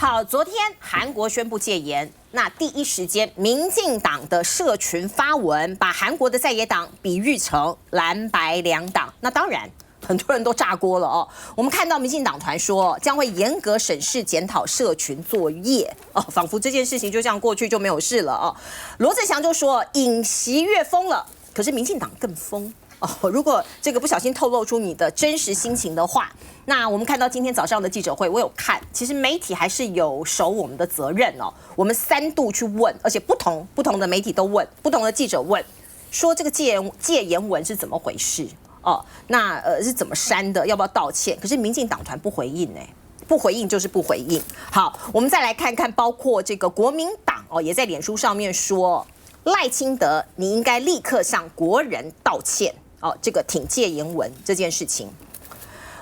好，昨天韩国宣布戒严，那第一时间，民进党的社群发文，把韩国的在野党比喻成蓝白两党。那当然，很多人都炸锅了哦。我们看到民进党团说，将会严格审视检讨社群作业哦，仿佛这件事情就这样过去就没有事了哦。罗志祥就说，尹锡悦疯了，可是民进党更疯。哦，如果这个不小心透露出你的真实心情的话，那我们看到今天早上的记者会，我有看，其实媒体还是有守我们的责任哦。我们3度去问，而且不同的媒体都问，不同的记者问，说这个戒严文是怎么回事哦？那是怎么删的？要不要道歉？可是民进党团不回应哎。不回应就是不回应。好，我们再来看看，包括这个国民党哦，也在脸书上面说，赖清德你应该立刻向国人道歉。哦，这个挺戒严文这件事情，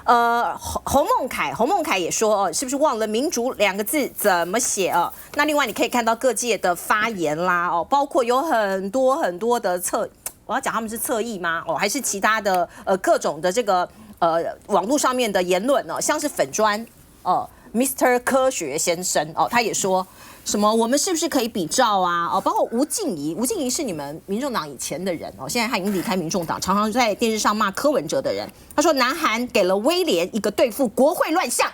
洪孟凯也说，哦，是不是忘了民主2个字怎么写哦？那另外你可以看到各界的发言啦，哦，包括有很多的我要讲他们是侧翼吗？哦，还是其他的各种的这个网络上面的言论哦，像是粉专Mr. 科学先生哦，他也说。什么？我们是不是可以比照啊？哦，包括吴静怡是你们民众党以前的人哦，现在他已经离开民众党，常常在电视上骂柯文哲的人。他说，南韩给了威廉一个对付国会乱象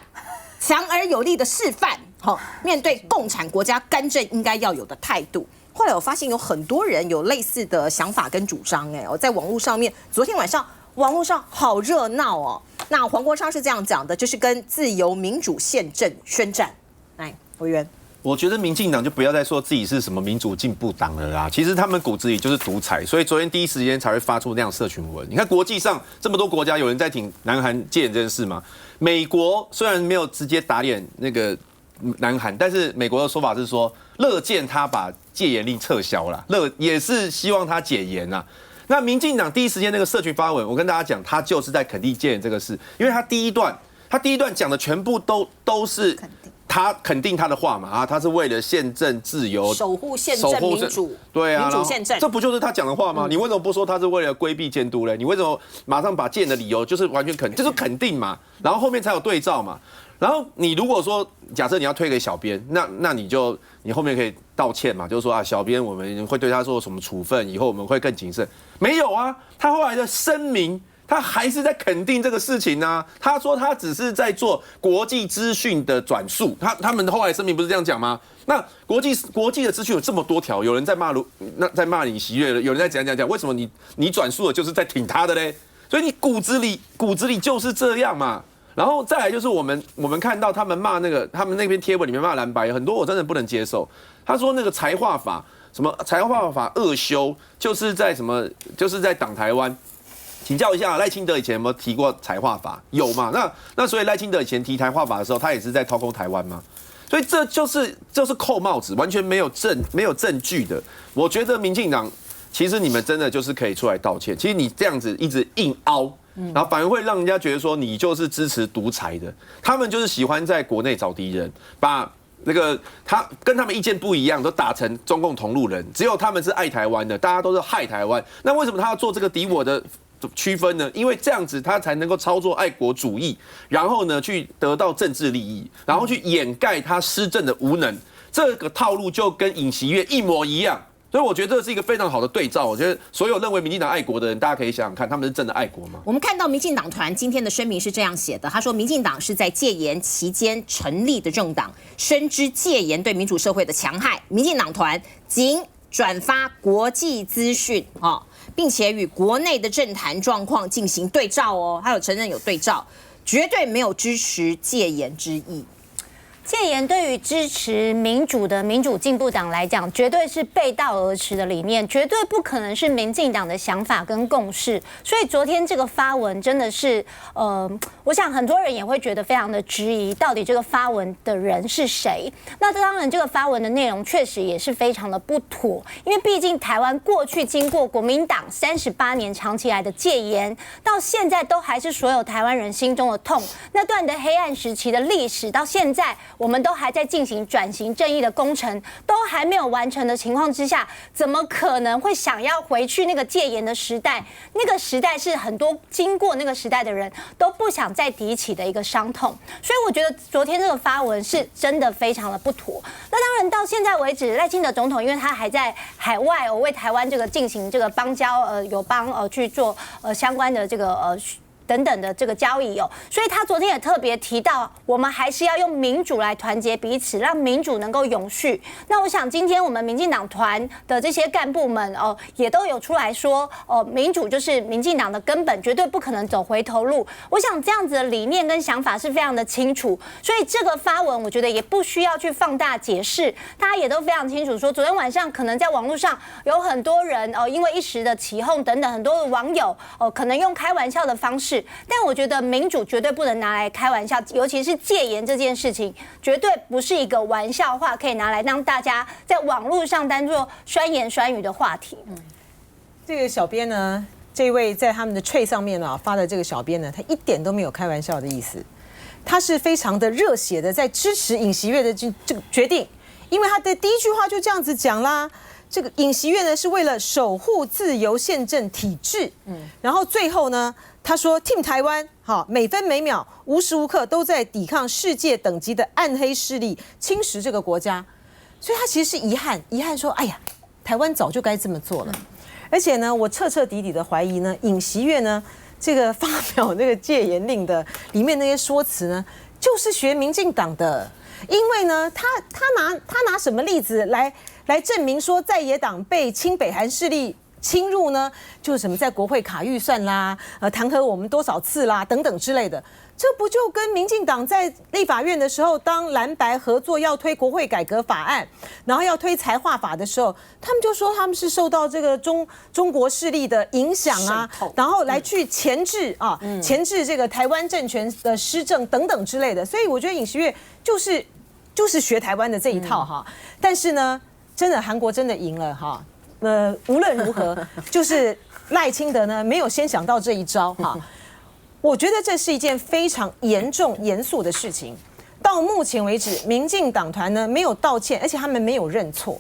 强而有力的示范。好，面对共产国家干政应该要有的态度。后来我发现有很多人有类似的想法跟主张，在网络上面，昨天晚上网络上好热闹哦。那黄国昌是这样讲的，就是跟自由民主宪政宣战。来，委员。我觉得民进党就不要再说自己是什么民主进步党了啦，其实他们骨子里就是独裁，所以昨天第一时间才会发出那样社群文。你看国际上这么多国家有人在挺南韩戒严这件事吗？美国虽然没有直接打脸那个南韩，但是美国的说法是说乐见他把戒严令撤销了，也是希望他解严啊。那民进党第一时间那个社群发文，我跟大家讲，他就是在肯定戒严这个事，因为他第一段讲的全部都是。他肯定他的话嘛啊，他是为了宪政自由，守护宪政民主，对啊，民主宪政，这不就是他讲的话吗？你为什么不说他是为了规避监督嘞？你为什么马上把戒严的理由就是完全就是肯定嘛？然后后面才有对照嘛？然后你如果说假设你要推给小编，那你后面可以道歉嘛？就是说啊，小编我们会对他做什么处分，以后我们会更谨慎。没有啊，他后来的声明。他还是在肯定这个事情啊！他说他只是在做国际资讯的转述，他们后来声明不是这样讲吗？那国际的资讯有这么多条，有人在骂尹锡悦了，有人在讲，为什么你转述的就是在挺他的嘞？所以你骨子里就是这样嘛。然后再来就是我们看到他们骂他们那篇贴文里面骂蓝白，很多我真的不能接受。他说那个财划法什么财划法恶修，就是在挡台湾。请教一下，赖清德以前有没有提过财划法？有嘛？那所以赖清德以前提财划法的时候，他也是在掏空台湾吗？所以这就是扣帽子，完全没有证据的。我觉得民进党其实你们真的就是可以出来道歉。其实你这样子一直硬凹，然后反而会让人家觉得说你就是支持独裁的。他们就是喜欢在国内找敌人，把他跟他们意见不一样，都打成中共同路人。只有他们是爱台湾的，大家都是害台湾。那为什么他要做这个敌我的？区分呢？因为这样子他才能够操作爱国主义，然后呢去得到政治利益，然后去掩盖他施政的无能。这个套路就跟尹锡悦一模一样，所以我觉得这是一个非常好的对照。我觉得所有认为民进党爱国的人，大家可以想想看，他们是真的爱国吗？我们看到民进党团今天的声明是这样写的，他说民进党是在戒严期间成立的政党，深知戒严对民主社会的戕害。民进党团仅转发国际资讯并且与国内的政坛状况进行对照哦，还有承认有对照，绝对没有支持戒严之意。戒严对于支持民主的民主进步党来讲，绝对是背道而驰的理念，绝对不可能是民进党的想法跟共识。所以昨天这个发文真的是，我想很多人也会觉得非常的质疑，到底这个发文的人是谁？那当然，这个发文的内容确实也是非常的不妥，因为毕竟台湾过去经过国民党38年长期来的戒严，到现在都还是所有台湾人心中的痛。那段的黑暗时期的历史，到现在。我们都还在进行转型正义的工程，都还没有完成的情况之下，怎么可能会想要回去那个戒严的时代？那个时代是很多经过那个时代的人都不想再提起的一个伤痛。所以我觉得昨天这个发文是真的非常的不妥。那当然到现在为止，赖清德总统因为他还在海外为台湾这个进行这个邦交友邦去做相关的这个等等的这个交易所以他昨天也特别提到，我们还是要用民主来团结彼此，让民主能够永续。那我想今天我们民进党团的这些干部们也都有出来说，民主就是民进党的根本，绝对不可能走回头路。我想这样子的理念跟想法是非常的清楚，所以这个发文我觉得也不需要去放大解释，大家也都非常清楚说，昨天晚上可能在网络上有很多人因为一时的起哄等等，很多的网友可能用开玩笑的方式。但我觉得民主绝对不能拿来开玩笑，尤其是戒严这件事情，绝对不是一个玩笑话，可以拿来让大家在网络上当作酸言酸语的话题。这个小编呢，这位在他们的 tray 上面发的这个小编呢，他一点都没有开玩笑的意思，他是非常的热血的在支持尹锡悦的这个决定，因为他的第一句话就这样子讲啦。这个尹锡悦呢是为了守护自由宪政体制，然后最后呢，他说 Team 台湾，每分每秒无时无刻都在抵抗世界等级的暗黑势力侵蚀这个国家，所以他其实是遗憾说，哎呀，台湾早就该这么做了。而且呢，我彻彻底底的怀疑呢，尹锡悦呢这个发表这个戒严令的里面那些说辞呢，就是学民进党的，因为呢，他拿什么例子来证明说在野党被亲北韩势力侵入呢？就是什么在国会卡预算啦，弹劾我们多少次啦，等等之类的。这不就跟民进党在立法院的时候，当蓝白合作要推国会改革法案，然后要推财划法的时候，他们就说他们是受到这个中国势力的影响啊，然后来去钳制这个台湾政权的施政等等之类的。所以我觉得尹锡悦就是学台湾的这一套哈，但是呢。真的，韩国真的赢了哈。无论如何，就是赖清德呢没有先想到这一招哈。我觉得这是一件非常严重、严肃的事情。到目前为止，民进党团呢没有道歉，而且他们没有认错。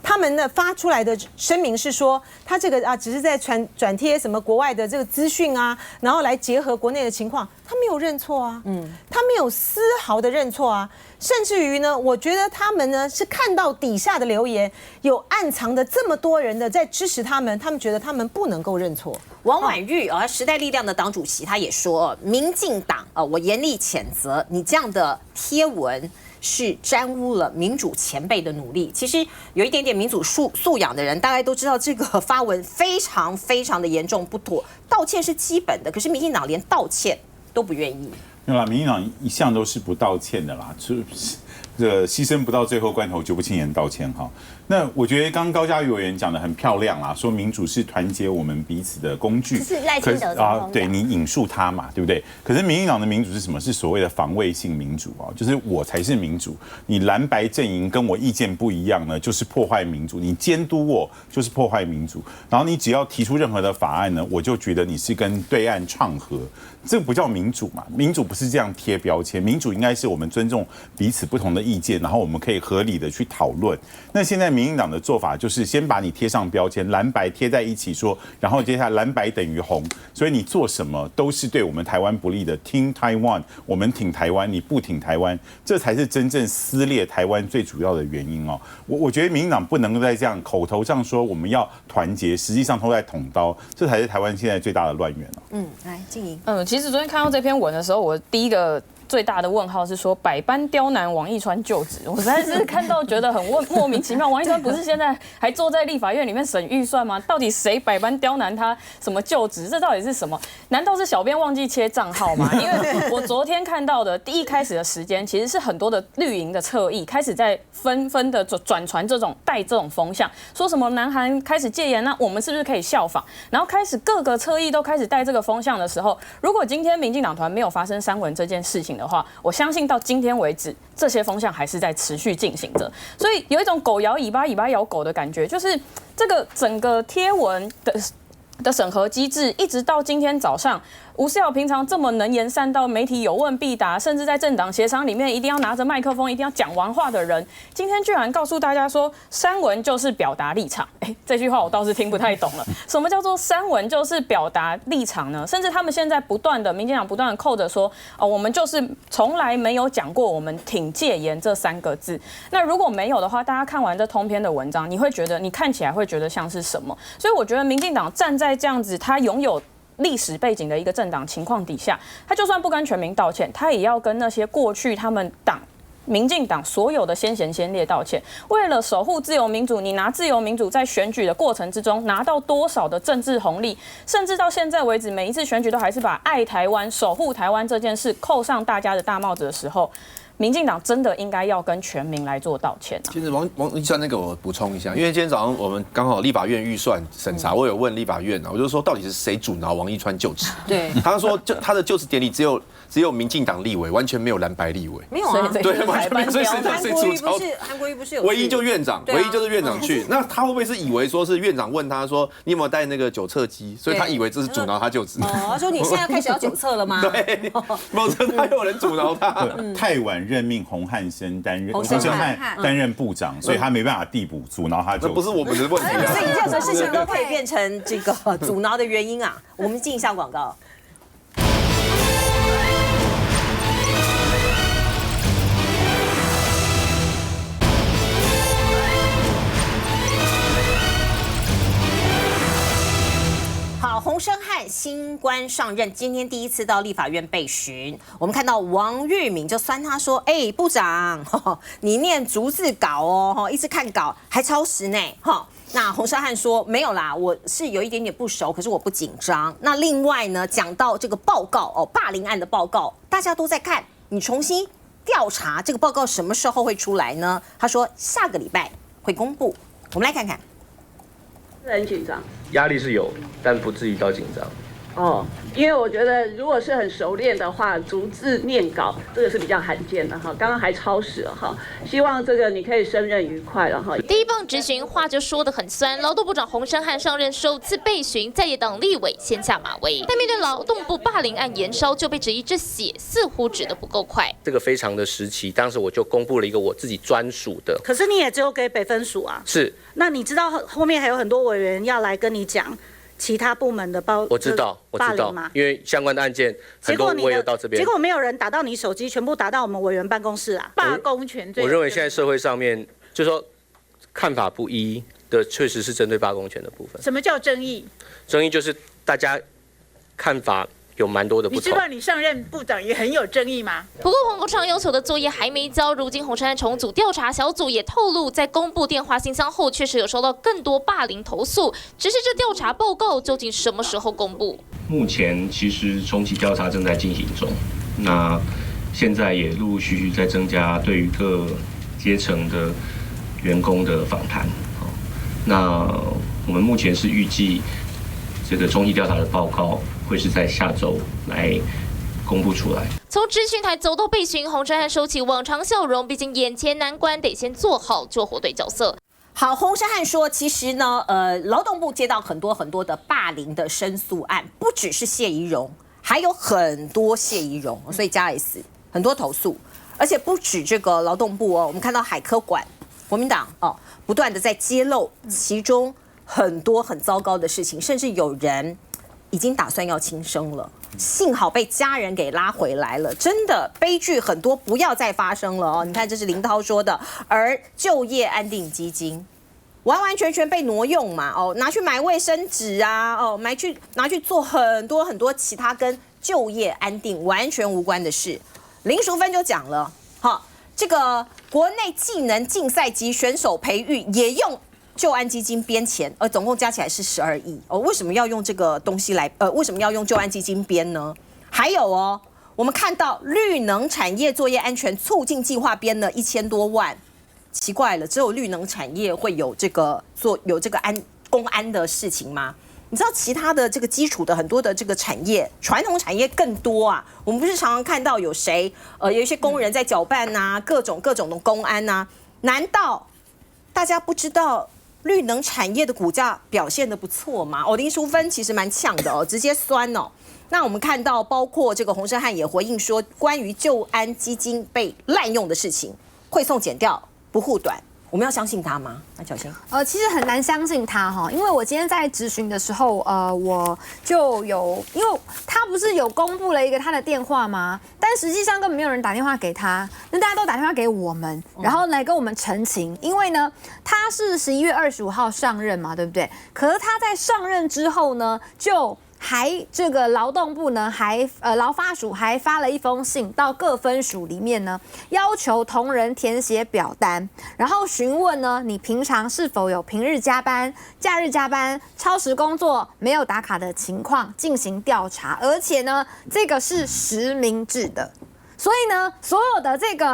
他们呢发出来的声明是说，他这个只是在转贴什么国外的这个资讯啊，然后来结合国内的情况，他没有认错啊，他没有丝毫的认错啊，甚至于呢，我觉得他们呢是看到底下的留言有暗藏的这么多人的在支持他们觉得他们不能够认错。王婉玉时代力量的党主席他也说，民进党我严厉谴责你这样的贴文。是沾污了民主前辈的努力。其实有一点点民主素养的人，大概都知道这个发文非常非常的严重不妥，道歉是基本的。可是民进党连道歉都不愿意。没有啦，民进党一向都是不道歉的啦，牺牲不到最后关头就不轻言道歉哈。那我觉得刚刚高嘉瑜委员讲的很漂亮啦，说民主是团结我们彼此的工具。是赖清德对你引述他嘛，对不对？可是民进党的民主是什么？是所谓的防卫性民主啊，就是我才是民主，你蓝白阵营跟我意见不一样呢，就是破坏民主。你监督我就是破坏民主，然后你只要提出任何的法案呢，我就觉得你是跟对岸唱和，这不叫民主嘛？民主不是这样贴标签，民主应该是我们尊重彼此不同的意见，然后我们可以合理的去讨论。那现在民进党的做法就是先把你贴上标签，蓝白贴在一起说，然后接下来蓝白等于红，所以你做什么都是对我们台湾不利的。挺台湾，我们挺台湾，你不挺台湾，这才是真正撕裂台湾最主要的原因哦。我觉得民进党不能够再这样口头上说我们要团结，实际上都在捅刀，这才是台湾现在最大的乱源哦。来静莹。其实昨天看到这篇文的时候，我第一个最大的问号是说百般刁难王一川就职，我实在是看到觉得很莫名其妙。王一川不是现在还坐在立法院里面审预算吗？到底谁百般刁难他什么就职？这到底是什么？难道是小编忘记切账号吗？因为我昨天看到的第一开始的时间，其实是很多的绿营的侧翼开始在纷纷的转传这种带这种风向，说什么南韩开始戒严，那我们是不是可以效仿？然后开始各个侧翼都开始带这个风向的时候，如果今天民进党团没有发生删文这件事情的话，我相信到今天为止，这些风向还是在持续进行着，所以有一种狗摇尾巴，尾巴咬狗的感觉，就是这个整个贴文的审核机制，一直到今天早上，吴思瑶平常这么能言善道，媒体有问必答，甚至在政党协商里面一定要拿着麦克风，一定要讲完话的人，今天居然告诉大家说删文就是表达立场。这句话我倒是听不太懂了。什么叫做删文就是表达立场呢？甚至他们现在民进党不断的扣着说，我们就是从来没有讲过我们挺戒严这3个字。那如果没有的话，大家看完这通篇的文章，你看起来会觉得像是什么？所以我觉得民进党站在这样子，他拥有历史背景的一个政党情况底下，他就算不跟全民道歉，他也要跟那些过去他们民进党所有的先贤先烈道歉。为了守护自由民主，你拿自由民主在选举的过程之中拿到多少的政治红利，甚至到现在为止，每一次选举都还是把爱台湾、守护台湾这件事扣上大家的大帽子的时候，民进党真的应该要跟全民来做道歉。其实王一川那个我补充一下，因为今天早上我们刚好立法院预算审查，我有问立法院我就说到底是谁阻挠王一川就职？对，他说他的就职典礼只有民进党立委，完全没有蓝白立委。没有啊，对，完全没有。所以谁主招？韩国瑜不是有？唯一就院长，唯一就是院长去。那他会不会是以为说是院长问他说你有没有带那个酒测机？所以他以为这是阻挠他就职。他说你现在开始要酒测了吗？对，否则他有人阻挠他。太晚任命洪汉生担任部长，所以他没办法递补，阻挠他就职。这不是我们的问题啊。所以任何事情都可以变成这个阻挠的原因啊。我们进一下广告。好，洪申翰新官上任，今天第一次到立法院备询。我们看到王玉敏就酸他说：“部长，你念逐字稿哦，一直看稿还超时呢。”那洪申翰说：“没有啦，我是有一点点不熟，可是我不紧张。”那另外呢，讲到这个报告霸凌案的报告，大家都在看，你重新调查这个报告什么时候会出来呢？他说下个礼拜会公布。我们来看看。很紧张，压力是有，但不至于到紧张。因为我觉得如果是很熟练的话，逐字念稿这个是比较罕见的哈。刚刚还超时了哈，希望这个你可以胜任愉快了哈。第一棒质询话就说得很酸，劳动部长洪申翰上任首次备询，在野党立委先下马威，但面对劳动部霸凌案延烧，就被质疑这血似乎指得不够快。这个非常的时期，当时我就公布了一个我自己专属的。可是你也只有给北分署啊？是。那你知道后面还有很多委员要来跟你讲。其他部门的我知道，因为相关的案件很多我也有到这边，结果没有人打到你手机，全部打到我们委员办公室啊！罢工权罪，我认为现在社会上面就是说看法不一的，确实是针对罢工权的部分。什么叫争议？争议就是大家看法有蛮多的不同。你知道你上任部长也很有争议吗？不过黄国昌要求的作业还没交，如今洪申翰重组调查小组也透露，在公布电话信箱后，确实有收到更多霸凌投诉，只是这调查报告究竟什么时候公布？目前其实重启调查正在进行中，那现在也陆陆续续在增加对于各阶层的员工的访谈。那我们目前是预计这个重启调查的报告会是在下周来公布出来。从质询台走到备询，洪申翰收起往常笑容，毕竟眼前难关得先做好救火队角色。好，洪申翰说，其实呢，劳动部接到很多的霸凌的申诉案，不只是谢宜容，还有很多谢宜容，所以加 S 很多投诉，而且不止这个劳动部我们看到海科馆，国民党不断的在揭露其中很多很糟糕的事情，甚至有人已经打算要轻生了，幸好被家人给拉回来了。真的悲剧很多，不要再发生了你看，这是林涛说的，而就业安定基金完完全全被挪用嘛拿去买卫生纸啊拿去做很多其他跟就业安定完全无关的事。林淑芬就讲了，这个国内技能竞赛及选手培育也用就安基金编钱，总共加起来是12亿为什么要用这个东西来为什么要用就安基金编呢？还有我们看到绿能产业作业安全促进计划编了1000多万，奇怪了，只有绿能产业会有这个公安的事情吗？你知道其他的这个基础的很多的这个产业，传统产业更多啊。我们不是常常看到有谁有一些工人在搅拌啊，各种的公安啊，难道大家不知道绿能产业的股价表现得不错吗？林淑芬其实蛮呛的直接酸那我们看到，包括这个洪胜汉也回应说，关于救安基金被滥用的事情，汇送检调不护短。我们要相信他吗？那小新，其实很难相信他哈，因为我今天在质询的时候，我就有，因为他不是有公布了一个他的电话吗？但实际上根本没有人打电话给他，那大家都打电话给我们，然后来跟我们澄清，因为呢，他是11月25号上任嘛，对不对？可是他在上任之后呢，就这个劳动部呢，劳发署还发了一封信到各分署里面呢，要求同仁填写表单，然后询问呢，你平常是否有平日加班、假日加班、超时工作、没有打卡的情况进行调查，而且呢，这个是实名制的。所以呢，所有的这个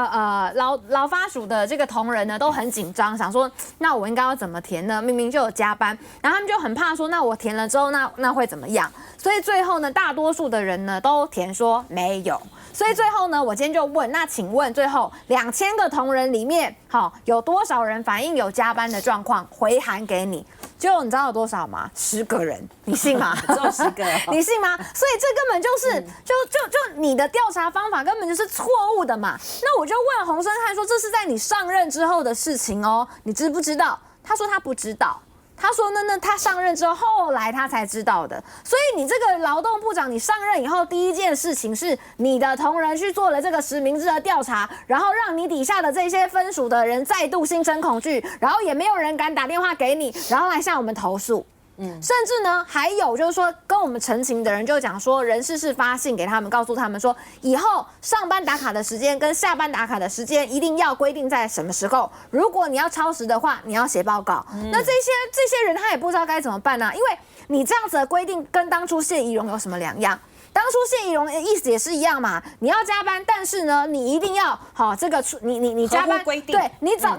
劳发署的这个同仁呢都很紧张，想说那我应该要怎么填呢？明明就有加班，然后他们就很怕说，那我填了之后那会怎么样？所以最后呢，大多数的人呢都填说没有。所以最后呢，我今天就问，那请问最后2000个同仁里面，有多少人反映有加班的状况？回函给你，结果你知道有多少吗？10个人，你信吗？只有10个，你信吗？所以这根本就是就你的调查方法根本就是错误的嘛。那我就问洪胜汉说，这是在你上任之后的事情哦，你知不知道？他说他不知道。他说那他上任之后，后来他才知道的。所以你这个劳动部长，你上任以后第一件事情是你的同仁去做了这个实名制的调查，然后让你底下的这些分署的人再度心生恐惧，然后也没有人敢打电话给你，然后来向我们投诉。甚至呢，还有就是说，跟我们陈情的人就讲说，人事是发信给他们，告诉他们说，以后上班打卡的时间跟下班打卡的时间一定要规定在什么时候。如果你要超时的话，你要写报告。那这些人他也不知道该怎么办呢、因为你这样子的规定跟当初谢宜荣有什么两样？当初谢宜荣的意思也是一样嘛，你要加班，但是呢，你一定要这个你加班，对你早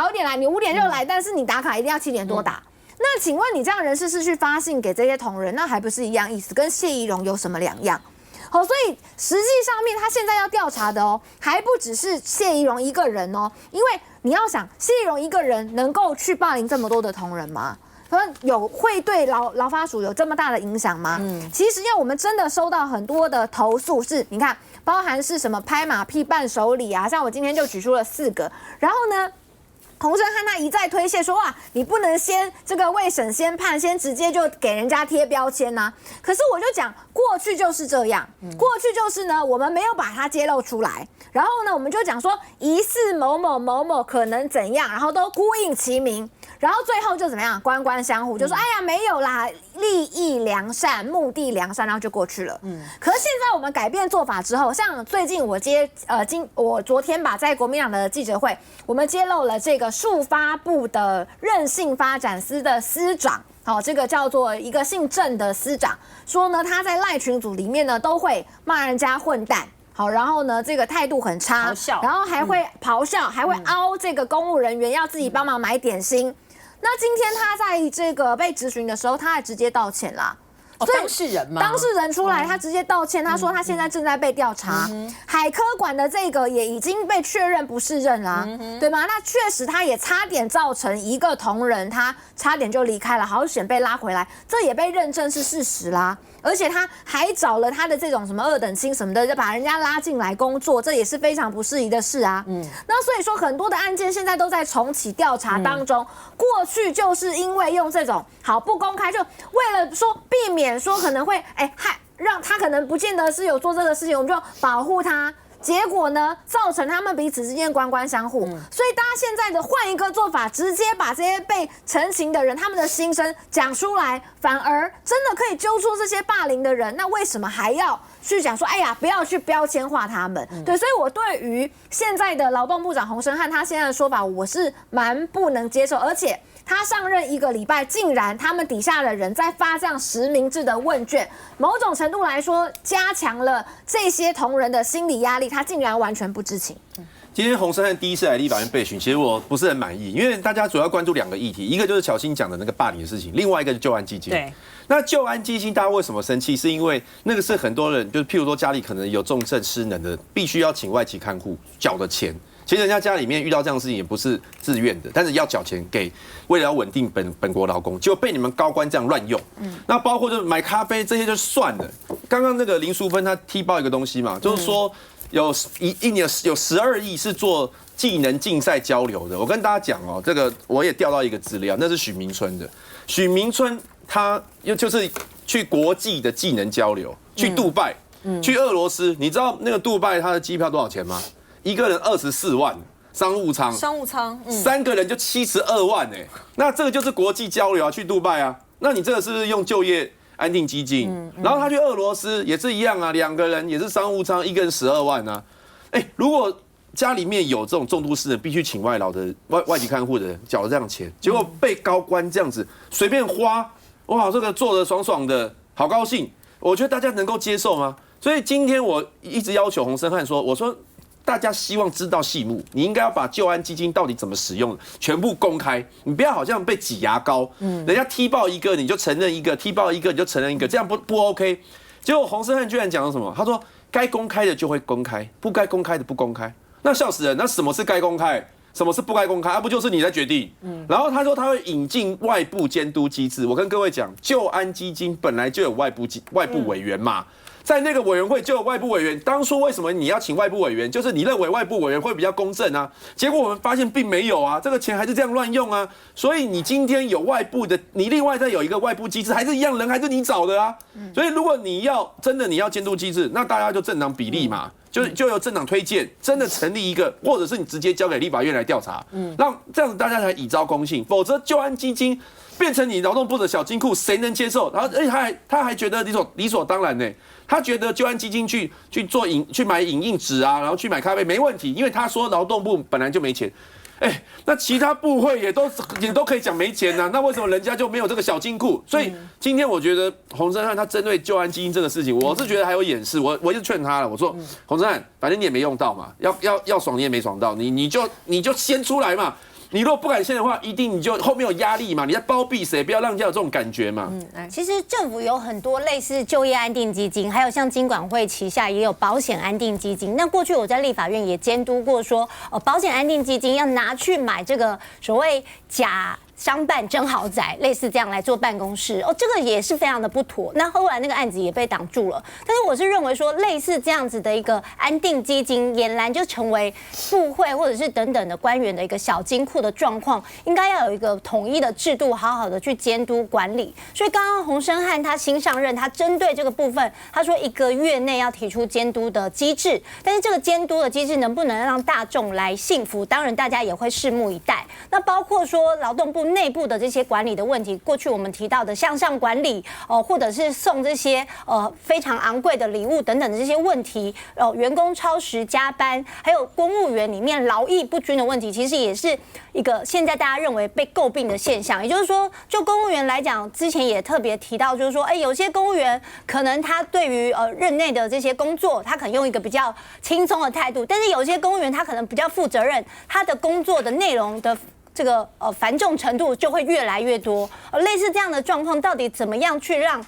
一点来，你5点就来，但是你打卡一定要7点多打。那请问你这样人事是去发信给这些同仁，那还不是一样意思？跟谢宜荣有什么两样？所以实际上面他现在要调查的还不只是谢宜荣一个人因为你要想，谢宜荣一个人能够去霸凌这么多的同仁吗？会对劳发署有这么大的影响吗？其实因为我们真的收到很多的投诉，你看，包含是什么拍马屁、伴手礼啊，像我今天就举出了4个，然后呢，洪胜汉他一再推卸说，哇，你不能先这个未审先判，先直接就给人家贴标签呐。可是我就讲，过去就是这样，过去就是呢，我们没有把它揭露出来，然后呢，我们就讲说疑似某某某某可能怎样，然后都孤影其名。然后最后就怎么样，官官相护，就说哎呀没有啦，利益良善，目的良善，然后就过去了。可是现在我们改变做法之后，像最近我昨天吧，在国民党的记者会，我们揭露了这个数发部的韧性发展司的司长。这个叫做一个姓郑的司长，说呢他在赖群组里面呢都会骂人家混蛋。然后呢，这个态度很差，然后还会咆哮，还会凹这个公务人员要自己帮忙买点心。那今天他在这个被质询的时候，他还直接道歉啦。当事人吗？当事人出来，他直接道歉，他说他现在正在被调查。海科馆的这个也已经被确认不是任啦，对吗？那确实他也差点造成一个同仁他差点就离开了，好险被拉回来，这也被认证是事实啦。而且他还找了他的这种什么2等亲什么的，就把人家拉进来工作，这也是非常不适宜的事啊。那所以说很多的案件现在都在重启调查当中。过去就是因为用这种不公开，就为了说避免说可能会让他可能不见得是有做这个事情，我们就保护他。结果呢，造成他们彼此之间官官相护，所以大家现在的换一个做法，直接把这些被陈情的人他们的心声讲出来，反而真的可以揪出这些霸凌的人。那为什么还要去讲说，哎呀，不要去标签化他们？对，所以我对于现在的劳动部长洪胜汉他现在的说法，我是蛮不能接受，而且他上任1个礼拜，竟然他们底下的人在发这样实名制的问卷，某种程度来说，加强了这些同仁的心理压力，他竟然完全不知情。今天洪申翰第一次来立法院备询，其实我不是很满意，因为大家主要关注2个议题，一个就是巧芯讲的那个霸凌的事情，另外一个是救安基金。对，那救安基金大家为什么生气？是因为那个是很多人，就是譬如说家里可能有重症失能的，必须要请外籍看护缴的钱。其实人家家里面遇到这样的事情也不是自愿的，但是要缴钱给，为了要稳定本国劳工，结果被你们高官这样乱用。那包括就是买咖啡这些就算了。刚刚那个林淑芬她踢爆一个东西嘛，就是说一年有12亿是做技能竞赛交流的。我跟大家讲哦，这个我也调到一个资料，那是许明春的。许明春他就是去国际的技能交流，去杜拜，去俄罗斯。你知道那个杜拜他的机票多少钱吗？一个人24万，商务舱，3个人就72万哎。那这个就是国际交流啊，去杜拜啊。那你这个是不是用就业安定基金？然后他去俄罗斯也是一样啊，2个人也是商务舱，一个人12万啊。如果家里面有这种重度失能，必须请外劳的外籍看护的人缴了这样钱，结果被高官这样子随便花，哇，这个做得爽爽的，好高兴。我觉得大家能够接受吗？所以今天我一直要求洪申翰说，我说大家希望知道细目，你应该要把救安基金到底怎么使用全部公开，你不要好像被挤牙膏，人家踢爆一个你就承认一个，踢爆一个你就承认一个，这样不 OK。结果洪申翰居然讲了什么？他说该公开的就会公开，不该公开的不公开。那笑死人！那什么是该公开？什么是不该公开？不就是你在决定？然后他说他会引进外部监督机制。我跟各位讲，救安基金本来就有外部委员嘛。在那个委员会就有外部委员，当初为什么你要请外部委员？就是你认为外部委员会比较公正啊，结果我们发现并没有啊，这个钱还是这样乱用啊，所以你今天有外部的，你另外再有一个外部机制，还是一样人，还是你找的啊，所以如果你要真的你要监督机制，那大家就政党比例嘛，就由政党推荐，真的成立一个，或者是你直接交给立法院来调查，让这样子大家才以昭公信，否则救安基金变成你劳动部的小金库，谁能接受？然后而且他还觉得理所当然呢。他觉得救安基金去买影印纸啊，然后去买咖啡没问题，因为他说劳动部本来就没钱。那其他部会也都可以讲没钱啊，那为什么人家就没有这个小金库？所以今天我觉得洪申翰他针对救安基金这个事情，我是觉得还有掩饰。我一直劝他了，我说洪申翰，反正你也没用到嘛，要爽你也没爽到，你就先出来嘛。你如果不敢先的话，一定你就后面有压力嘛，你在包庇谁？不要让人家有这种感觉嘛。其实政府有很多类似就业安定基金，还有像金管会旗下也有保险安定基金。那过去我在立法院也监督过说，保险安定基金要拿去买这个所谓假商办真豪宅，类似这样来做办公室这个也是非常的不妥。那后来那个案子也被挡住了。但是我是认为说，类似这样子的一个安定基金，俨然就成为部会或者是等等的官员的一个小金库的状况，应该要有一个统一的制度，好好的去监督管理。所以刚刚洪申翰他新上任，他针对这个部分，他说1个月内要提出监督的机制，但是这个监督的机制能不能让大众来信服，当然大家也会拭目以待。那包括说劳动部内部的这些管理的问题，过去我们提到的向上管理，或者是送这些非常昂贵的礼物等等的这些问题，员工超时加班，还有公务员里面劳逸不均的问题，其实也是一个现在大家认为被诟病的现象。也就是说，就公务员来讲，之前也特别提到，就是说，有些公务员可能他对于任内的这些工作，他可能用一个比较轻松的态度，但是有些公务员他可能比较负责任，他的工作的内容的这个繁重程度就会越来越多。类似这样的状况，到底怎么样去让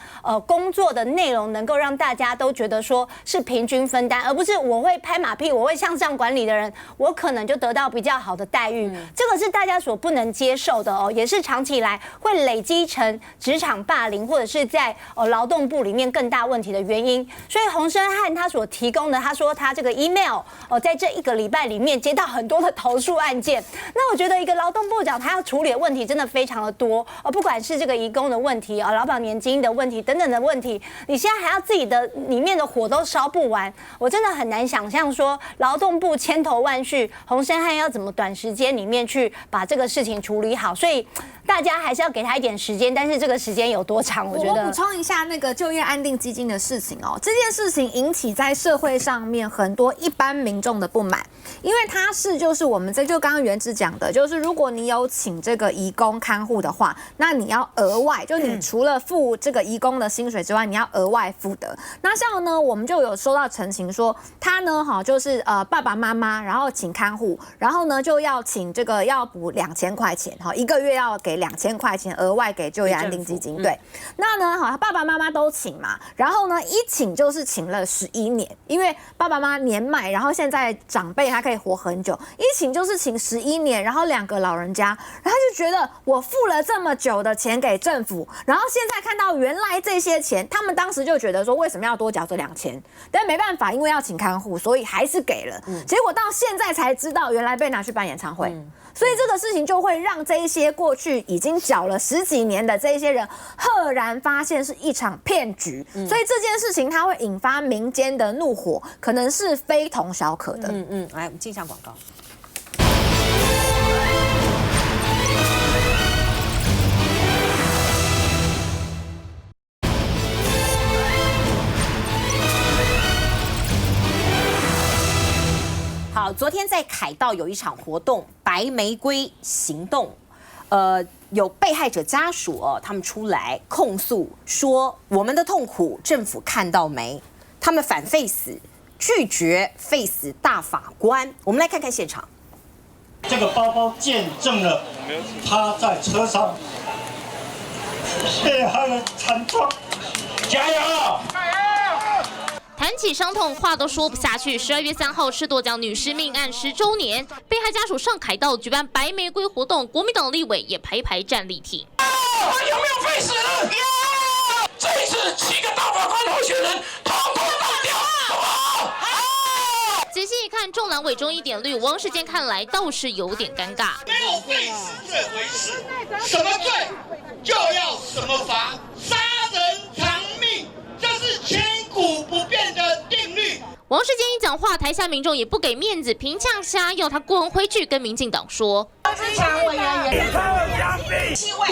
工作的内容能够让大家都觉得说是平均分担，而不是我会拍马屁，我会向上管理的人，我可能就得到比较好的待遇。这个是大家所不能接受的也是长期以来会累积成职场霸凌，或者是在劳动部里面更大问题的原因。所以洪申翰他所提供的，他说他这个 email 在这1个礼拜里面接到很多的投诉案件。那我觉得一个劳动部长他要处理的问题真的非常的多，不管是这个移工的问题劳保年金的问题等等的问题，你现在还要自己的里面的火都烧不完，我真的很难想象说劳动部千头万绪，洪申翰要怎么短时间里面去把这个事情处理好。所以大家还是要给他一点时间，但是这个时间有多长？我觉得我补充一下那个就业安定基金的事情这件事情引起在社会上面很多一般民众的不满。因为它是就是我们就刚刚原之讲的，就是如果你有请这个移工看护的话，那你要额外，就你除了付这个移工的薪水之外，你要额外付的。那像呢，我们就有收到陈情说，他呢就是爸爸妈妈，然后请看护，然后呢就要请这个要补2000块钱，一个月要给2000块钱额外给就业安定基金。对，那呢爸爸妈妈都请嘛，然后呢一请就是请了11年，因为爸爸妈妈年迈，然后现在长辈他可以活很久，一请就是请11年，然后2个老人家，然后就觉得我付了这么久的钱给政府，然后现在看到原来这些钱，他们当时就觉得说为什么要多缴这2000？但没办法，因为要请看护，所以还是给了。结果到现在才知道，原来被拿去办演唱会。所以这个事情就会让这一些过去已经缴了10几年的这一些人，赫然发现是一场骗局。所以这件事情它会引发民间的怒火，可能是非同小可的。来，我们进一下广告。好，昨天在凯道有一场活动——白玫瑰行动。有被害者家属他们出来控诉说，我们的痛苦政府看到没？他们反废死，拒绝废死大法官。我们来看看现场。这个包包见证了他在车上被害人惨状，加油！谈起伤痛，话都说不下去。12月3号，赤垛江女尸命案10周年，被害家属上凯道举办白玫瑰活动，国民党立委也排站力挺。有没有废死人？有！这一次7个大法官候选人统统当掉，好！仔细一看，众蓝委中一点绿，王世坚看来倒是有点尴尬。没有废死这回事，什么罪就要什么罚，杀人偿命，这是千古不变的定律。王世坚一讲话，台下民众也不给面子，平呛虾要他滚回去，跟民进党说。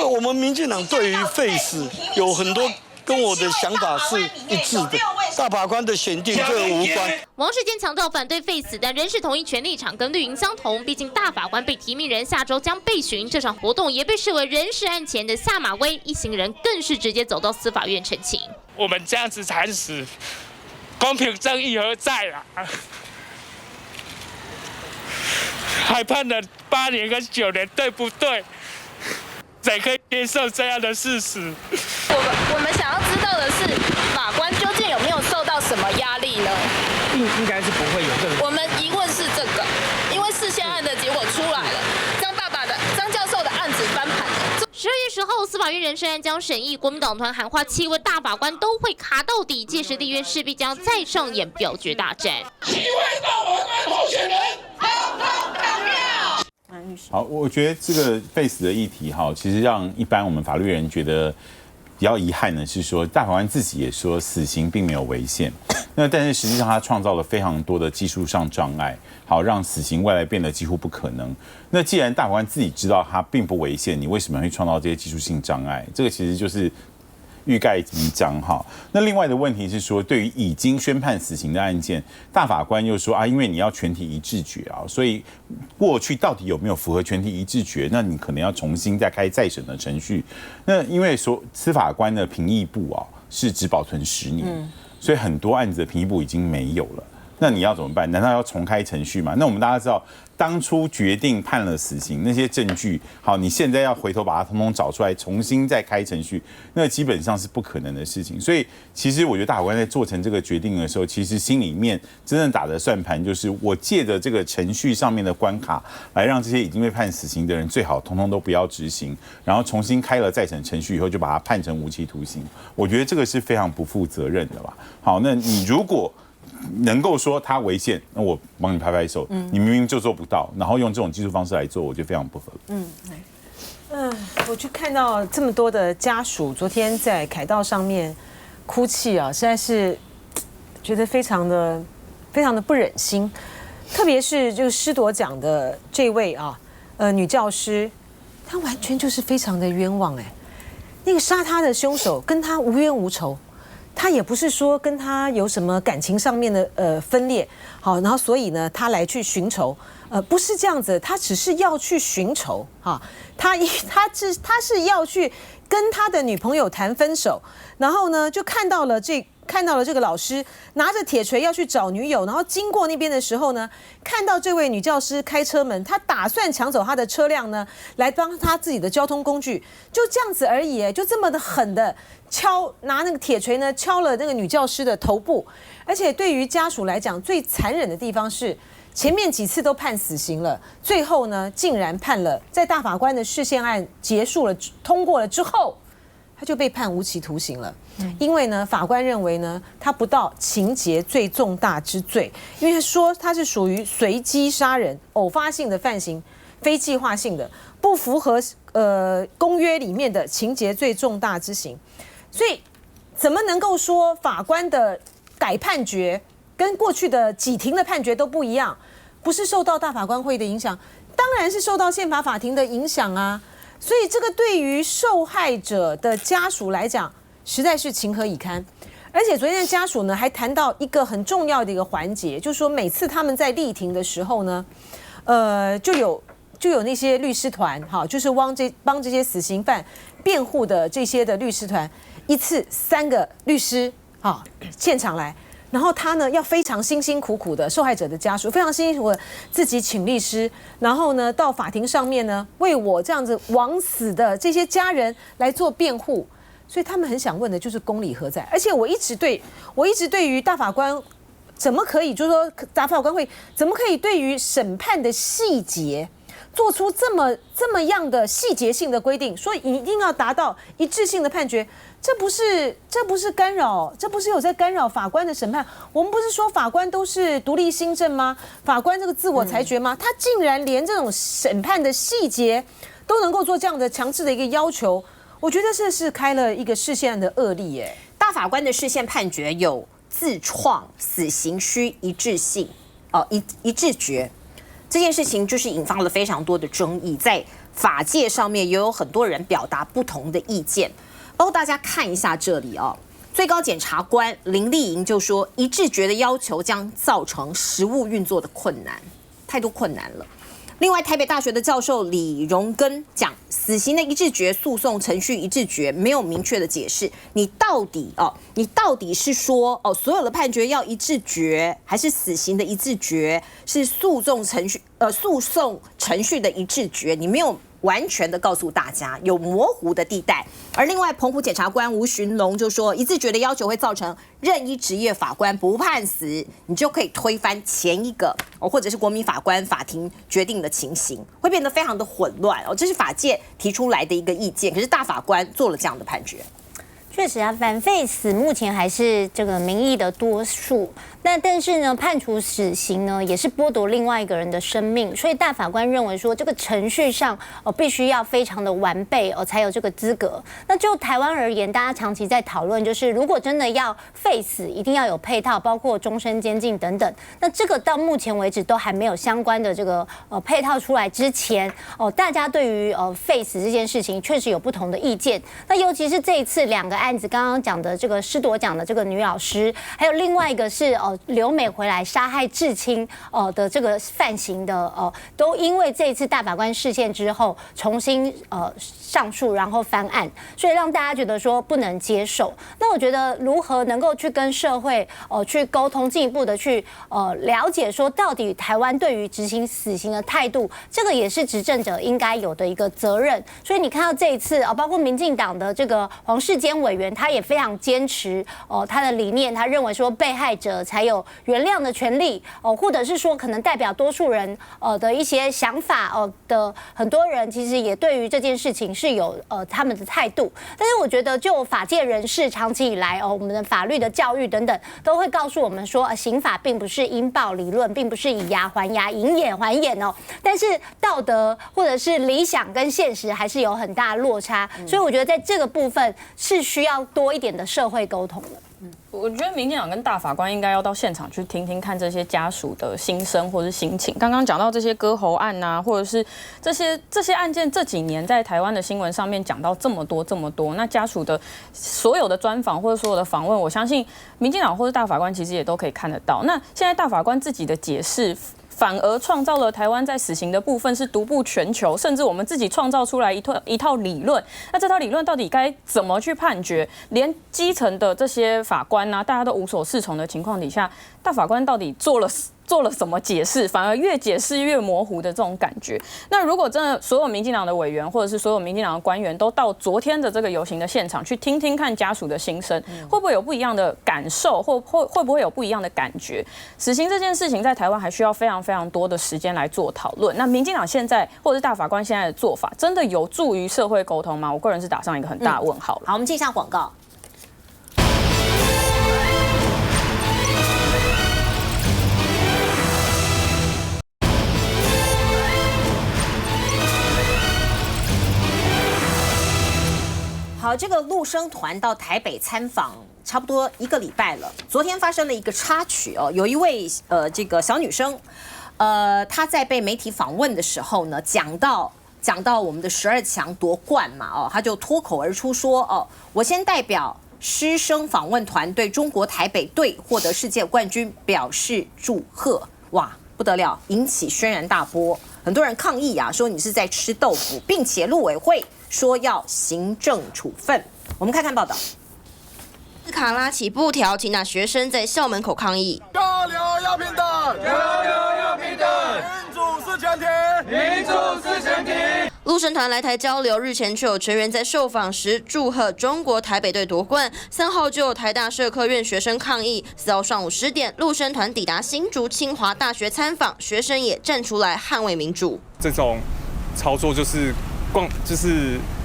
我们民进党对于废死有很多跟我的想法是一致的，大法官的选定这个无关。王世坚强调反对废死，但仍是同意权立场跟绿营相同。毕竟大法官被提名人下周将被询，这场活动也被视为人事案前的下马威。一行人更是直接走到司法院陈情。我们这样子惨死，公平正义何在啊？还判了8年跟9年，对不对？谁可以接受这样的事实？我们想要知道的是，法官究竟有没有受到什么压力呢？应该是不会有这个。我们疑问是这个，因为释宪案的结果出来了，张教授的案子翻盘了。12月10号，司法院人事案将审议，国民党团喊话7位大法官都会卡到底，届时立院势必将再上演表决大战。7位大法官候选人，统统投票。好，我觉得这个废死的议题其实让一般我们法律人觉得比较遗憾的是说，大法官自己也说死刑并没有违宪，那但是实际上他创造了非常多的技术上障碍，让死刑未来变得几乎不可能。那既然大法官自己知道他并不违宪，你为什么会创造这些技术性障碍？这个其实就是欲盖弥彰那另外的问题是说，对于已经宣判死刑的案件，大法官又说因为你要全体一致决所以过去到底有没有符合全体一致决，那你可能要重新再开再审的程序。那因为说司法官的评议部是只保存10年，所以很多案子的评议部已经没有了。那你要怎么办？难道要重开程序吗？那我们大家知道，当初决定判了死刑，那些证据，你现在要回头把它通通找出来，重新再开程序，那基本上是不可能的事情。所以，其实我觉得大法官在做成这个决定的时候，其实心里面真正打的算盘就是，我借着这个程序上面的关卡，来让这些已经被判死刑的人最好通通都不要执行，然后重新开了再审程序以后，就把它判成无期徒刑。我觉得这个是非常不负责任的吧。好，那你如果能够说他违宪，那我帮你拍拍手。你明明就做不到，然后用这种技术方式来做，我觉得非常不合理。我就看到这么多的家属昨天在凯道上面哭泣实在是觉得非常的不忍心。特别是这个师铎奖的这位女教师，她完全就是非常的冤枉那个杀她的凶手跟她无冤无仇。他也不是说跟他有什么感情上面的分裂，好，然后所以呢，他来去寻仇，不是这样子，他只是要去寻仇哈，他是要去跟他的女朋友谈分手，然后呢，就看到了这个老师拿着铁锤要去找女友，然后经过那边的时候呢，看到这位女教师开车门，他打算抢走她的车辆呢，来当他自己的交通工具，就这样子而已，就这么的狠的拿那个铁锤呢敲了那个女教师的头部，而且对于家属来讲，最残忍的地方是前面几次都判死刑了，最后呢竟然判了，在大法官的释宪案结束了通过了之后，他就被判无期徒刑了。因为呢，法官认为呢，他不到情节最重大之罪，因为他说他是属于随机杀人、偶发性的犯行，非计划性的，不符合公约里面的情节最重大之刑，所以怎么能够说法官的改判决跟过去的几庭的判决都不一样？不是受到大法官会的影响，当然是受到宪法法庭的影响啊。所以这个对于受害者的家属来讲，实在是情何以堪。而且昨天的家属呢，还谈到一个很重要的一个环节，就是说每次他们在立庭的时候呢，就有那些律师团，哈，就是帮这些死刑犯辩护的这些的律师团，一次3个律师，哈，现场来。然后他呢，要非常辛辛苦苦的受害者的家属，非常辛辛苦苦的自己请律师，然后呢，到法庭上面呢，为我这样子枉死的这些家人来做辩护。所以他们很想问的就是公理何在？而且我一直对于大法官怎么可以，就是说大法官会怎么可以对于审判的细节做出这么样的细节性的规定，说一定要达到一致性的判决，这不是干扰，这不是有在干扰法官的审判？我们不是说法官都是独立心证吗？法官这个自我裁决吗？他竟然连这种审判的细节都能够做这样的强制的一个要求，我觉得这是开了一个释宪案的恶例耶。大法官的释宪判决有自创死刑需一致性，一致决。这件事情就是引发了非常多的争议，在法界上面也有很多人表达不同的意见，包括大家看一下这里哦，最高检察官林立莹就说，一致决的要求将造成实务运作的困难，太多困难了。另外，台北大学的教授李荣根讲，死刑的一致决、诉讼程序一致决没有明确的解释，你到底是说所有的判决要一致决，还是死刑的一致决是诉讼程序的一致决？你没有完全的告诉大家，有模糊的地带。而另外，澎湖检察官吴寻龙就说，一致决的要求会造成任意职业法官不判死，你就可以推翻前一个或者是国民法官法庭决定的情形，会变得非常的混乱这是法界提出来的一个意见。可是大法官做了这样的判决。确实啊，反废死目前还是这个民意的多数。但是呢，判处死刑呢，也是剥夺另外一个人的生命。所以大法官认为说，这个程序上必须要非常的完备才有这个资格。那就台湾而言，大家长期在讨论，就是如果真的要废死，一定要有配套，包括终身监禁等等。那这个到目前为止都还没有相关的这个配套出来之前，大家对于废死这件事情确实有不同的意见。那尤其是这一次2个案子，刚刚讲的这个师铎奖的这个女老师，还有另外一个是留美回来杀害至亲的这个犯行的都因为这一次大法官释宪之后重新上诉，然后翻案，所以让大家觉得说不能接受。那我觉得如何能够去跟社会去沟通，进一步的去了解说到底台湾对于执行死刑的态度，这个也是执政者应该有的一个责任。所以你看到这一次包括民进党的这个黄世坚委员，他也非常坚持他的理念，他认为说被害者才有原谅的权利或者是说可能代表多数人的一些想法的很多人其实也对于这件事情是有他们的态度。但是我觉得就法界人士长期以来我们的法律的教育等等都会告诉我们说刑法并不是因报理论，并不是以牙还牙以眼还眼但是道德或者是理想跟现实还是有很大落差。所以我觉得在这个部分是需要多一点的社会沟通的。我觉得民进党跟大法官应该要到现场去听听看这些家属的心声或是心情。刚刚讲到这些割喉案啊，或者是这些案件，这几年在台湾的新闻上面讲到这么多，那家属的所有的专访或者所有的访问，我相信民进党或是大法官其实也都可以看得到。那现在大法官自己的解释，反而创造了台湾在死刑的部分是独步全球，甚至我们自己创造出来一套理论。那这套理论到底该怎么去判决？连基层的这些法官啊，大家都无所适从的情况底下，大法官到底做了什么解释？反而越解释越模糊的这种感觉。那如果真的所有民进党的委员或者是所有民进党的官员都到昨天的这个游行的现场去听听看家属的心声，会不会有不一样的感受，会不会有不一样的感觉？死刑这件事情在台湾还需要非常非常多的时间来做讨论。那民进党现在或者是大法官现在的做法，真的有助于社会沟通吗？我个人是打上一个很大的问号。好，我们进一下广告。好，这个陆生团到台北参访差不多1个礼拜了。昨天发生了一个插曲哦，有一位这个小女生，她在被媒体访问的时候呢，讲到我们的12强夺冠嘛，哦，她就脱口而出说，哦，我先代表师生访问团对中国台北队获得世界冠军表示祝贺。哇，不得了，引起轩然大波，很多人抗议啊，说你是在吃豆腐，并且陆委会说要行政处分。我们看看报道。斯卡拉起布条，请那学生在校门口抗议。交流要平等，交流要平等，民主是前提，民主是前提。陆生团来台交流，日前就有成员在受访时祝贺中国台北队夺冠。3号就有台大社科院学生抗议。4号上午10点，陆生团抵达新竹清华大学参访，学生也站出来捍卫民主。这种操作就是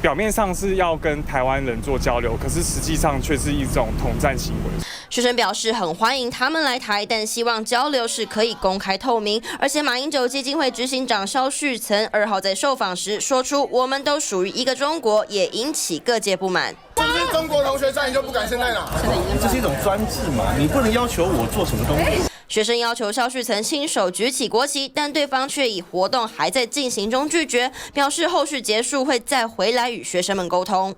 表面上是要跟台湾人做交流，可是实际上却是一种统战行为。学生表示很欢迎他们来台，但希望交流是可以公开透明。而且马英九基金会执行长萧旭岑2号在受访时说出我们都属于一个中国，也引起各界不满。是不是中国同学在你就不敢现在拿？这是一种专制嘛，你不能要求我做什么东西。学生要求萧旭岑亲手举起国旗，但对方却以活动还在进行中拒绝，表示后续结束会再回来与学生们沟通。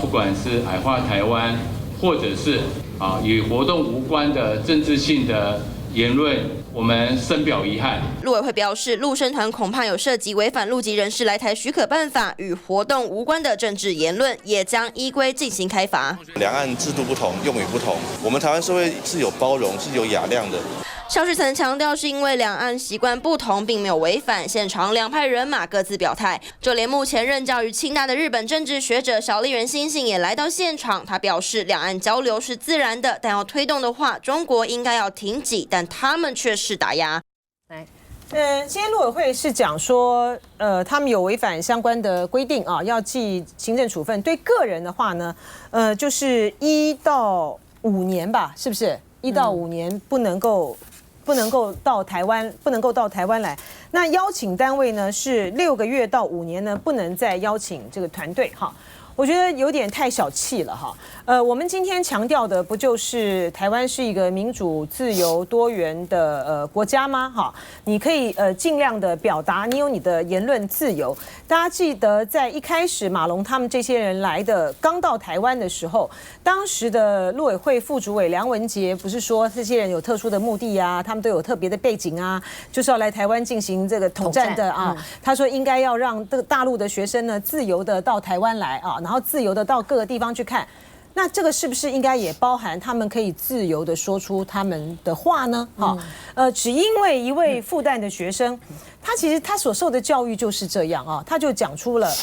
不管是矮化台湾，或者是与活动无关的政治性的言论，我们深表遗憾。陆委会表示，陆生团恐怕有涉及违反陆籍人士来台许可办法与活动无关的政治言论，也将依规进行开罚。两岸制度不同，用语不同，我们台湾社会是有包容，是有雅量的。萧旭岑强调，是因为两岸习惯不同，并没有违反。现场两派人马各自表态，就连目前任教于清大的日本政治学者小笠原欣幸也来到现场。他表示，两岸交流是自然的，但要推动的话，中国应该要挺己，但他们却是打压。今天陆委会是讲说，他们有违反相关的规定啊，要记行政处分。对个人的话呢，就是1到5年吧，是不是？1到5年不能够到台湾来。那邀请单位呢是6个月到5年呢，不能再邀请这个团队哈。我觉得有点太小气了哈。我们今天强调的不就是台湾是一个民主、自由、多元的国家吗？哈，你可以尽量的表达，你有你的言论自由。大家记得在一开始马龙他们这些人来的刚到台湾的时候，当时的陆委会副主委梁文杰不是说这些人有特殊的目的啊，他们都有特别的背景啊，就是要来台湾进行这个统战的啊。他说应该要让这个大陆的学生呢自由的到台湾来啊。然后自由的到各个地方去看，那这个是不是应该也包含他们可以自由的说出他们的话呢？只因为一位复旦的学生，他其实他所受的教育就是这样啊，他就讲出了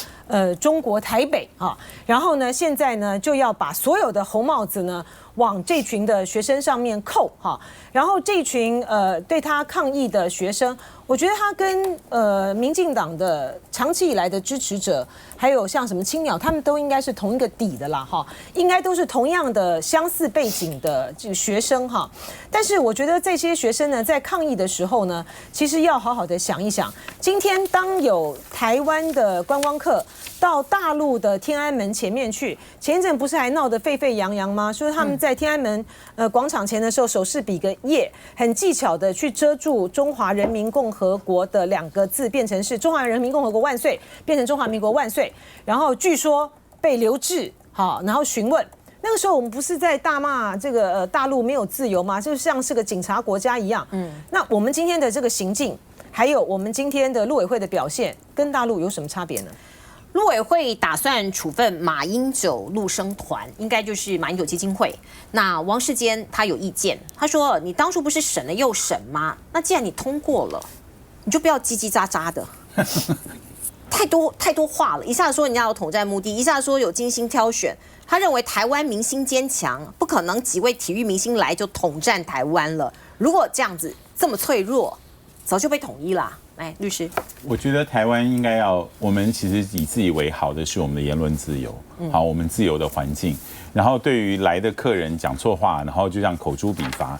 中国台北啊，然后呢现在呢就要把所有的红帽子呢往这群的学生上面扣哈，然后这群对他抗议的学生，我觉得他跟民进党的长期以来的支持者，还有像什么青鸟，他们都应该是同一个底的啦哈，应该都是同样的相似背景的这个学生哈。但是我觉得这些学生呢，在抗议的时候呢，其实要好好的想一想，今天当有台湾的观光客到大陆的天安门前面去。前一阵不是还闹得沸沸扬扬吗？说他们在天安门广场前的时候，手势比个耶，很技巧的去遮住中华人民共和国的2个字，变成是中华人民共和国万岁，变成中华民国万岁。然后据说被留置，好，然后询问。那个时候我们不是在大骂这个大陆没有自由吗？就像是个警察国家一样。那我们今天的这个行径，还有我们今天的陆委会的表现，跟大陆有什么差别呢？陆委会打算处分马英九陆生团，应该就是马英九基金会。那王世坚他有意见，他说：“你当初不是审了又审吗？那既然你通过了，你就不要叽叽喳喳的。”太多话了，一下说人家有统战目的，一下说有精心挑选。他认为台湾民心坚强，不可能几位体育明星来就统战台湾了。如果这样子这么脆弱，早就被统一啦。来，律师，我觉得台湾应该要，我们其实以自己为豪的是我们的言论自由，好，我们自由的环境。然后对于来的客人讲错话，然后就这样口诛笔伐，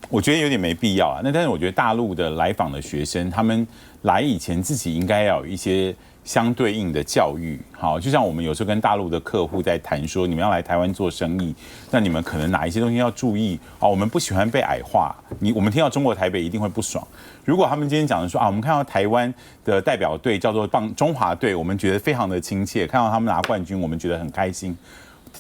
我觉得有点没必要啊。但是我觉得大陆的来访的学生，他们来以前自己应该要有一些相对应的教育，好，就像我们有时候跟大陆的客户在谈说，你们要来台湾做生意，那你们可能哪一些东西要注意啊？我们不喜欢被矮化，我们听到中国台北一定会不爽。如果他们今天讲的说啊，我们看到台湾的代表队叫做中华队，我们觉得非常的亲切，看到他们拿冠军，我们觉得很开心，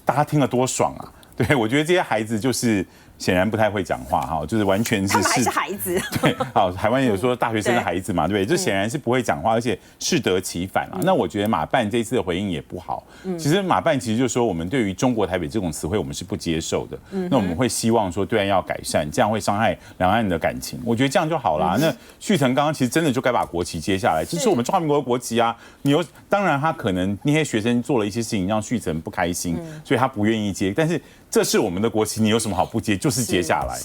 大家听了多爽啊！对，我觉得这些孩子就是显然不太会讲话哈，就是完全是他们还是孩子。对，好，台湾有说大学生的孩子嘛，对不对？就显然是不会讲话，而且适得其反啊。那我觉得马办这次的回应也不好。其实马办其实就说，我们对于中国台北这种词汇，我们是不接受的。那我们会希望说对岸要改善，这样会伤害两岸的感情。我觉得这样就好啦。那旭腾刚刚其实真的就该把国旗接下来，这是我们中华民国的国旗啊。当然他可能那些学生做了一些事情让旭腾不开心，所以他不愿意接，但是这是我们的国旗，你有什么好不接？就是接下来。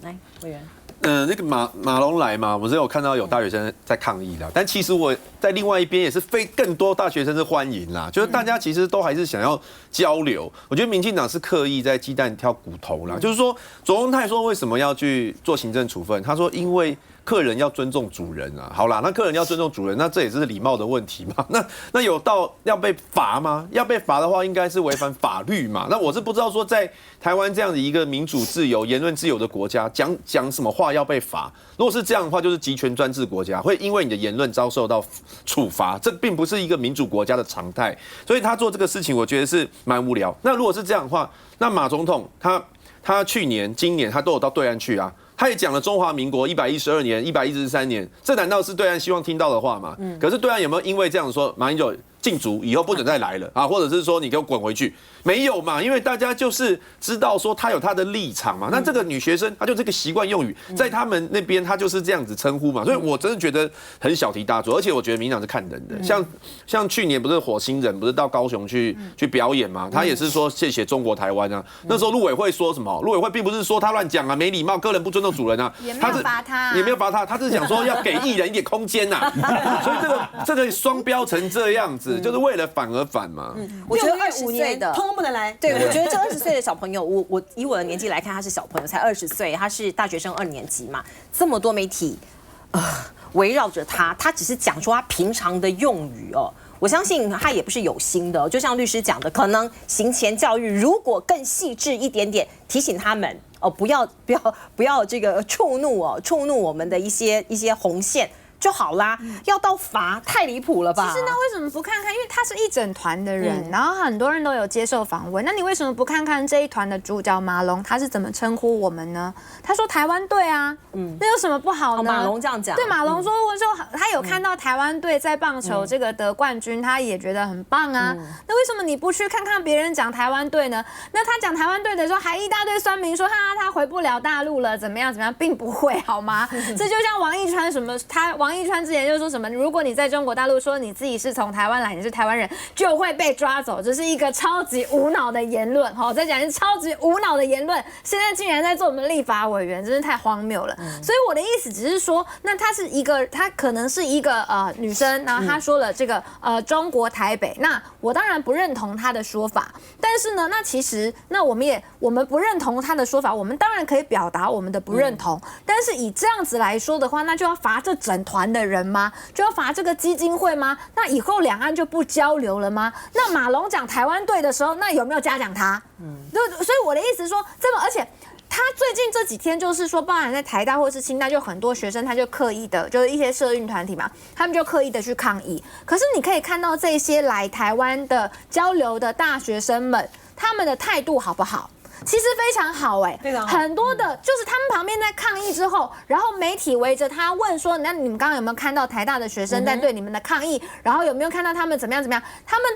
来，委员。那个马龙来嘛，我是有看到有大学生在抗议啦，但其实我在另外一边也是更多大学生是欢迎啦，就是大家其实都还是想要交流。我觉得民进党是刻意在鸡蛋挑骨头啦，就是说左荣泰说为什么要去做行政处分，他说因为客人要尊重主人啊。好啦，那客人要尊重主人，那这也是礼貌的问题嘛。那有到要被罚吗？要被罚的话，应该是违反法律嘛。那我是不知道说在台湾这样的一个民主自由、言论自由的国家，讲什么话要被罚。如果是这样的话，就是集权专制国家，会因为你的言论遭受到处罚，这并不是一个民主国家的常态。所以他做这个事情，我觉得是蛮无聊。那如果是这样的话，那马总统他去年、今年他都有到对岸去啊。他也讲了中华民国112年、113年，这难道是对岸希望听到的话吗？可是对岸有没有因为这样说，马英九禁足以后不准再来了啊？或者是说你给我滚回去？没有嘛，因为大家就是知道说他有他的立场嘛。那这个女学生她就这个习惯用语，在他们那边她就是这样子称呼嘛。所以我真的觉得很小题大做，而且我觉得民进党是看人的。像去年不是火星人不是到高雄去表演嘛，他也是说谢谢中国台湾啊。那时候陆委会说什么？陆委会并不是说他乱讲啊，没礼貌，个人不尊重主人啊，也没有罚他，也没有罚他，他是讲说要给艺人一点空间呐。所以这个双标成这样子，就是为了反而反嘛。我觉得25岁的通不能来。对，我觉得这20岁的小朋友，我以我的年纪来看，他是小朋友，才20岁，他是大学生2年级嘛，这么多媒体围绕着他，他只是讲出他平常的用语哦。我相信他也不是有心的，就像律师讲的，可能行前教育如果更细致一点点，提醒他们不要这个触怒我们的一些红线就好啦，要到罚太离谱了吧？其实那为什么不看看？因为他是一整团的人，然后很多人都有接受访问，那你为什么不看看这一团的主角马龙他是怎么称呼我们呢？他说台湾队啊，那有什么不好呢？马龙这样讲，对，马龙说他有看到台湾队在棒球这个得冠军，他也觉得很棒啊。那为什么你不去看看别人讲台湾队呢？那他讲台湾队的时候，还一大堆酸民说他回不了大陆了，怎么样，并不会好吗？这就像王一川什么，王一川之前就说什么，如果你在中国大陆说你自己是从台湾来，你是台湾人，就会被抓走，这是一个超级无脑的言论。好，再讲是超级无脑的言论，现在竟然在做我们立法委员，真是太荒谬了。所以我的意思只是说，那他可能是一个女生，然后她说了这个中国台北，那我当然不认同她的说法，但是呢，那其实那我们不认同她的说法，我们当然可以表达我们的不认同，但是以这样子来说的话，那就要罚这整团的人吗？就要罚这个基金会吗？那以后两岸就不交流了吗？那马龙讲台湾队的时候，那有没有嘉奖他？所以我的意思是说，而且。他最近这几天就是说，包含在台大或是清大，就很多学生他就刻意的，就是一些社运团体嘛，他们就刻意的去抗议。可是你可以看到这些来台湾的交流的大学生们，他们的态度好不好？其实非常好非常好。很多的就是他们旁边在抗议之后，然后媒体围着他问说，那你们刚刚有没有看到台大的学生在对你们的抗议？然后有没有看到他们怎么样？他们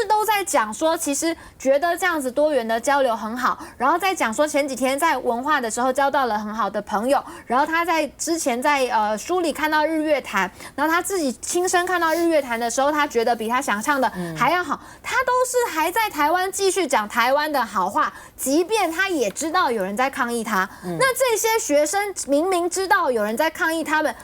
都在讲说，其实觉得这样子多元的交流很好。然后再讲说前几天在文化的时候交到了很好的朋友。然后他在之前在书里看到日月潭，然后他自己亲身看到日月潭的时候，他觉得比他想象的还要好。他都是还在台湾继续讲台湾的好话，即便他也知道有人在抗议他，那这些学生明明知道有人在抗议他们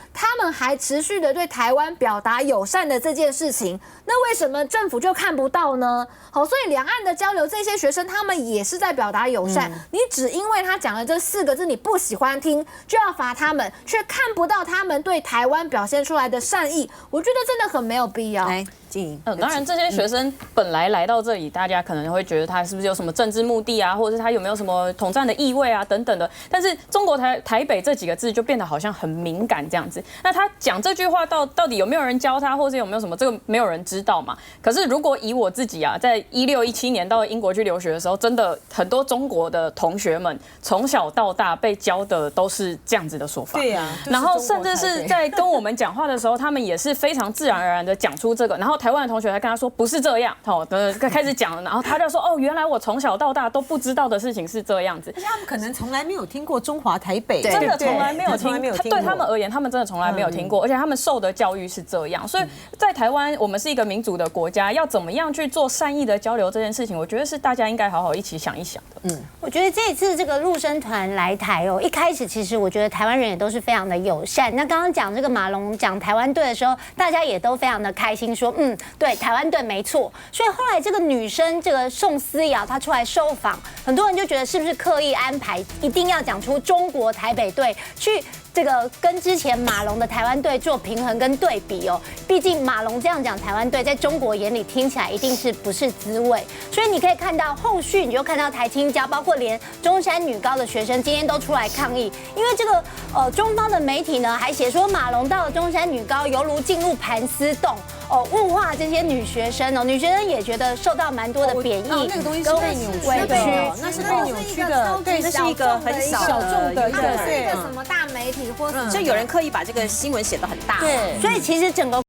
还持续的对台湾表达友善的这件事情，那为什么政府就看不到呢？好，所以两岸的交流，这些学生他们也是在表达友善，你只因为他讲了这4个字你不喜欢听，就要罚他们，却看不到他们对台湾表现出来的善意，我觉得真的很没有必要。当然，这些学生本来来到这里，大家可能会觉得他是不是有什么政治目的啊，或者是他有没有什么统战的意味啊等等的。但是中国台北这几个字就变得好像很敏感这样子。那他讲这句话到底有没有人教他，或者有没有什么这个没有人知道嘛？可是如果以我自己啊，在16、17年到英国去留学的时候，真的很多中国的同学们从小到大被教的都是这样子的说法。对呀，然后甚至是在跟我们讲话的时候，他们也是非常自然而然的讲出这个，然后台湾的同学还跟他说不是这样，开始讲了，然后他就说原来我从小到大都不知道的事情是这样子。而且他们可能从来没有听过中华台北，真的从来没有听，对他们而言，他们真的从来没有听过，而且他们受的教育是这样。所以在台湾，我们是一个民主的国家，要怎么样去做善意的交流这件事情，我觉得是大家应该好好一起想一想的。我觉得这一次这个陆生团来台一开始其实我觉得台湾人也都是非常的友善。那刚刚讲这个马龙讲台湾队的时候，大家也都非常的开心，说对台湾队没错。所以后来这个女生这个宋思瑶她出来受访，很多人就觉得是不是刻意安排，一定要讲出中国台北队去。这个跟之前马龙的台湾队做平衡跟对比毕竟马龙这样讲台湾队，在中国眼里听起来一定是不是滋味，所以你可以看到后续你就看到台清交，包括连中山女高的学生今天都出来抗议，因为这个中方的媒体呢还写说马龙到了中山女高犹如进入盘丝洞。物化这些女学生女学生也觉得受到蛮多的贬义，那个东西是被扭曲的，那是被扭曲的，对，那是一个很小众的一个什么大媒体或者就有人刻意把这个新闻写得很大，对，所以其实整个